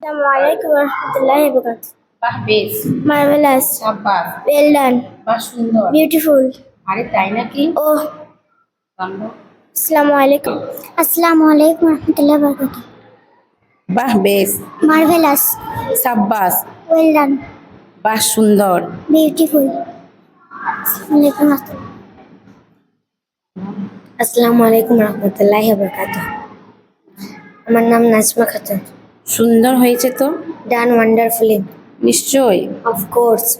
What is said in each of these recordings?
Assalamualaikum warahmatullahi wabarakatuh. বাহ বেশ, Marvelous. সাব্বাস, Well done. বাহ সুন্দর। Beautiful. আরে তাই নাকি? Oh. কাণ্ড। Assalamualaikum. Assalamualaikum warahmatullahi wabarakatuh. বাহ বেশ, Marvelous. সাব্বাস, Well done. বাহ সুন্দর। Beautiful. Assalamualaikum warahmatullahi wabarakatuh. আমার নাম নাজমা খাতুন। সুন্দর হয়েছে তো? Done wonderfully. নিশ্চয়ই। Of course.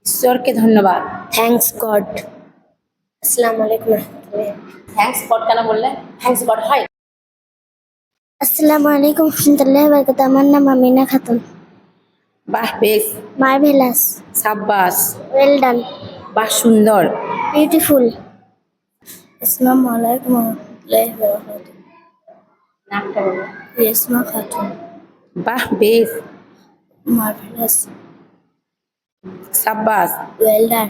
ঈশ্বরকে ধন্যবাদ। Thanks God. Assalamualaikum warahmatullahi. Thanks god কেন বললে? থ্যাঙ্কস গড হয়? Assalamualaikum warahmatullahi wabarakatuh. আমার নাম আমিনা খাতুন। বাহ বেশ, Marvelous. সাব্বাস, Well done. বাহ সুন্দর। Beautiful. Assalamualaikum warahmatullahi wabarakatuh. নামটা বলো। Yasma Khatun. বাহ বেশ, Marvelous. সাব্বাস, Well done.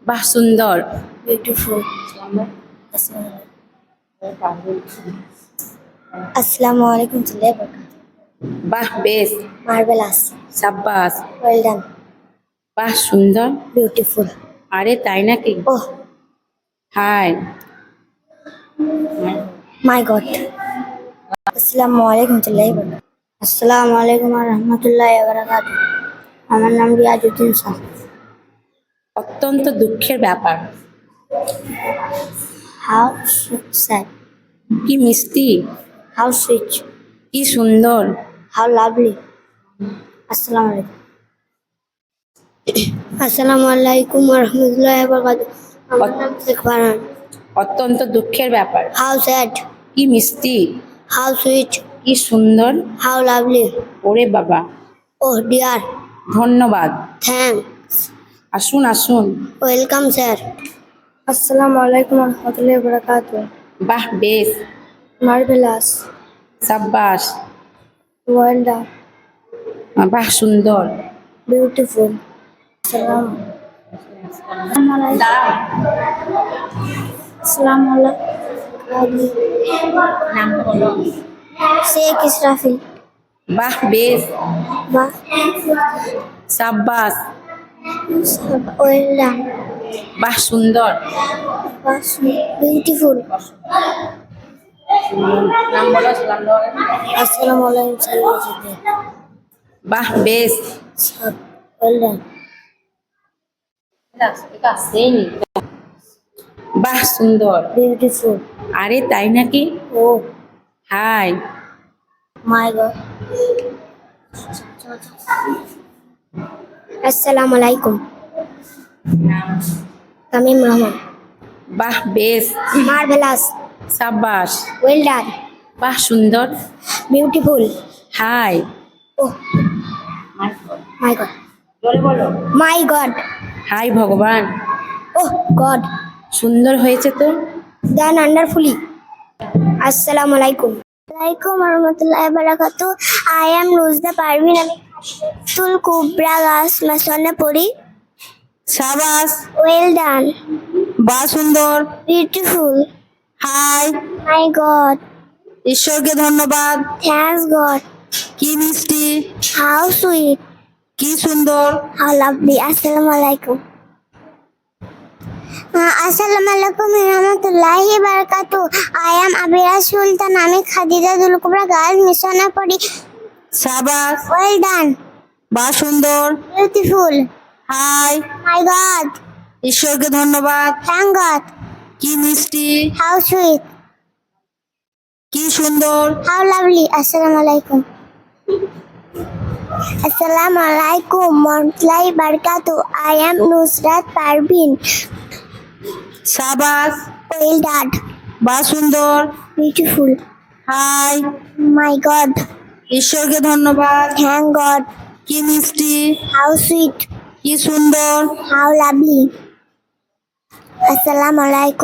বাহ সুন্দর। Beautiful. Assalamualaikum warahmatullahi wabarakatuh. বাহ বেশ, Marvelous. সাব্বাস, Well done. বাহ সুন্দর। Beautiful. আরে তাই নাকি? Oh হাই। my God. Assalamualaikum warahmatullahi wabarakatuh. Assalamualaikum warahmatullahi wabarakatuh. আমার নাম রিয়াজউদ্দিন শাহ। অত্যন্ত দুঃখের ব্যাপার। How sad. কি মিষ্টি, How sweet. কি সুন্দর। How lovely. Assalamualaikum. Assalamualaikum warahmatullahi wabarakatuh. আমার নাম শেখ ফারহান। অত্যন্ত দুঃখের ব্যাপার। How sad. কি মিষ্টি, How sweet. কি সুন্দর। How lovely. ওরে বাবা, Oh dear. ধন্যবাদ। Thanks. আসুন আসুন। Welcome sir. Assalamualaikum warahmatullahi wabarakatuh. বাহ বেশ, Marvelous. সাব্বাস, Well done. বাহ সুন্দর। Beautiful. Salam. দাঁড়াও। Assalamualaikum. নামটা বলো। Sheikh Israfil. বাহ বেশ, Bah. সাব্বাস, Well done. বাহ সুন্দর। Beautiful. নাম বলো, সালাম দাও। Assalamualaikum. বাহ বেশ, Well done. বাহ সুন্দর। Beautiful. আরে তাই নাকি? Oh হাই। my God. Assalamualaikum. Tamim Rahman. বাহ বেশ, Marvelous. সাব্বাস, Well done. বাহ সুন্দর। Beautiful. হাই। Oh my God. জোরে বলো। My God. হাই ভগবান, Oh God. সুন্দর হয়েছে তো? Done wonderfully. Assalamualaikum. Alaikum warahmatullahi wabarakatuh. I am Nuzda Parveen. আমি তুল কুবরা গাছ মাসনে পড়ি। সাবাস, Well done. বাহ সুন্দর। Beautiful. হাই। My God. ঈশ্বরকে ধন্যবাদ। Thanks God. কি মিষ্টি, How sweet. কি সুন্দর। How lovely. Assalamualaikum. Assalamualaikum warahmatullahi wabarakatuh. I am Abira Sultan. আমি খাদিজা দুলকুবরা গার্লস মিশনে পড়ি। সাবাস, Well done. বাহ সুন্দর। Beautiful. হাই। My God. ঈশ্বরকে ধন্যবাদ। Thank God. কি মিষ্টি, How sweet. কি সুন্দর। How lovely. Assalamualaikum. Assalamualaikum warahmatullahi wabarakatuh. I am Nusrat Parveen. সাবাস, Well done. বাহ সুন্দর। Beautiful. হাই। My God. ঈশ্বরকে ধন্যবাদ। Thank God. কি মিষ্টি, How sweet. কি সুন্দর। How lovely. Assalamualaikum.